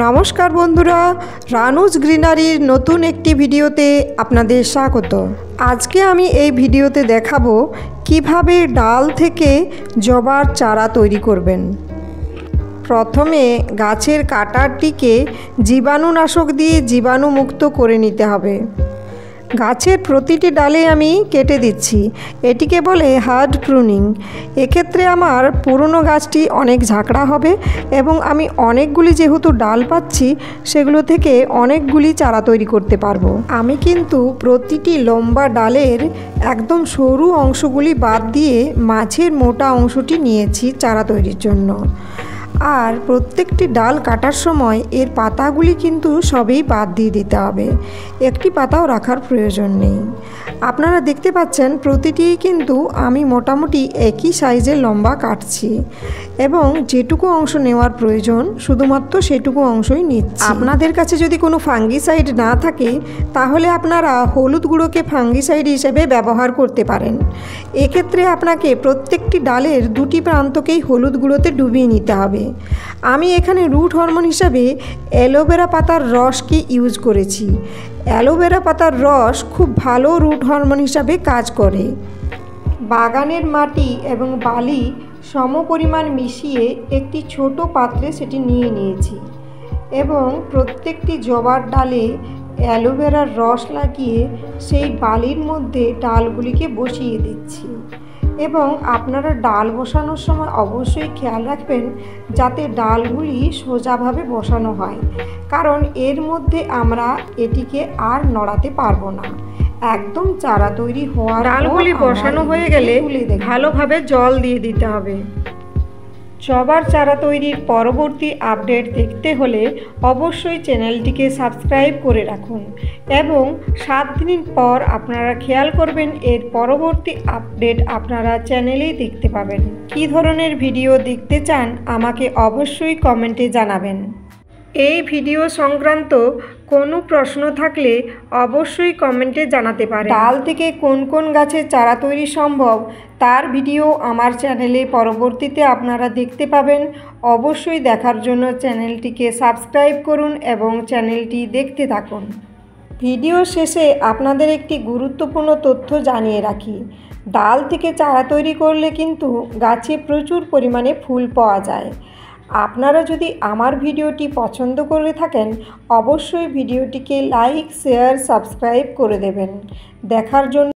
নমস্কার বন্ধুরা, রানুজ গ্রিনারির নতুন একটি ভিডিওতে আপনাদের স্বাগত। আজকে আমি এই ভিডিওতে দেখাবো কিভাবে ডাল থেকে জবার চারা তৈরি করবেন। প্রথমে গাছের কাঁটাটিকে জীবাণুনাশক দিয়ে জীবাণুমুক্ত করে নিতে হবে। গাছের প্রতিটি ডালে আমি কেটে দিচ্ছি, এটিকে বলে হার্ড প্রুনিং। এক্ষেত্রে আমার পুরনো গাছটি অনেক ঝাঁকড়া হবে এবং আমি অনেকগুলি যেহেতু ডাল পাচ্ছি সেগুলো থেকে অনেকগুলি চারা তৈরি করতে পারবো। আমি কিন্তু প্রতিটি লম্বা ডালের একদম সরু অংশগুলি বাদ দিয়ে মাঝের মোটা অংশটি নিয়েছি চারা তৈরির জন্য। আর প্রত্যেকটি ডাল কাটার সময় এর পাতাগুলি কিন্তু সবই বাদ দিয়ে দিতে হবে, একটি পাতাও রাখার প্রয়োজন নেই। আপনারা দেখতে পাচ্ছেন প্রতিটি কিন্তু আমি মোটামুটি একই সাইজের লম্বা কাটছি এবং যেটুকু অংশ নেওয়ার প্রয়োজন শুধুমাত্র সেটুকু অংশই নিচ্ছি। আপনাদের কাছে যদি কোনো ফাঙ্গিসাইড না থাকে তাহলে আপনারা হলুদ গুঁড়োকে ফাঙ্গিসাইড হিসেবে ব্যবহার করতে পারেন। এক্ষেত্রে আপনাকে প্রত্যেকটি ডালের দুটি প্রান্তকেই হলুদ গুঁড়োতে ডুবিয়ে নিতে হবে। আমি এখানে রুট হরমোন হিসাবে অ্যালোভেরা পাতার রসকে ইউজ করেছি। অ্যালোভেরা পাতার রস খুব ভালো রুট হরমোন হিসাবে কাজ করে। বাগানের মাটি এবং বালি সমপরিমাণ মিশিয়ে একটি ছোট পাত্রে সেটি নিয়ে নিয়েছি এবং প্রত্যেকটি জবার ডালে অ্যালোভেরার রস লাগিয়ে সেই বালির মধ্যে ডালগুলিকে বসিয়ে দিচ্ছি। এবং আপনারা ডাল বসানোর সময় অবশ্যই খেয়াল রাখবেন যাতে ডালগুলি সোজাভাবে বসানো হয়, কারণ এর মধ্যে আমরা এটিকে আর নড়াতে পারবো না। একদম চারা তৈরি হওয়ার ডালগুলি বসানো হয়ে গেলে ভালোভাবে জল দিয়ে দিতে হবে। জবার চারা তৈরির পরবর্তী আপডেট দেখতে হলে অবশ্যই চ্যানেলটিকে সাবস্ক্রাইব করে রাখুন এবং 7 দিন পর আপনারা খেয়াল করবেন এর পরবর্তী আপডেট আপনারা চ্যানেলেই দেখতে পাবেন। কী ধরনের ভিডিও দেখতে চান আমাকে অবশ্যই কমেন্টে জানাবেন। এই ভিডিও সংক্রান্ত কোনো প্রশ্ন থাকলে অবশ্যই কমেন্টে জানাতে পারেন। ডাল থেকে কোন কোন গাছের চারা তৈরি সম্ভব তার ভিডিও আমার চ্যানেলে পরবর্তীতে আপনারা দেখতে পাবেন। অবশ্যই দেখার জন্য চ্যানেলটিকে সাবস্ক্রাইব করুন এবং চ্যানেলটি দেখতে থাকুন। ভিডিও শেষে আপনাদের একটি গুরুত্বপূর্ণ তথ্য জানিয়ে রাখি, ডাল থেকে চারা তৈরি করলে কিন্তু গাছে প্রচুর পরিমাণে ফুল পাওয়া যায়। আপনারা যদি আমার ভিডিওটি পছন্দ করে থাকেন অবশ্যই ভিডিওটিকে লাইক, শেয়ার, সাবস্ক্রাইব করে দেবেন। দেখার জন্য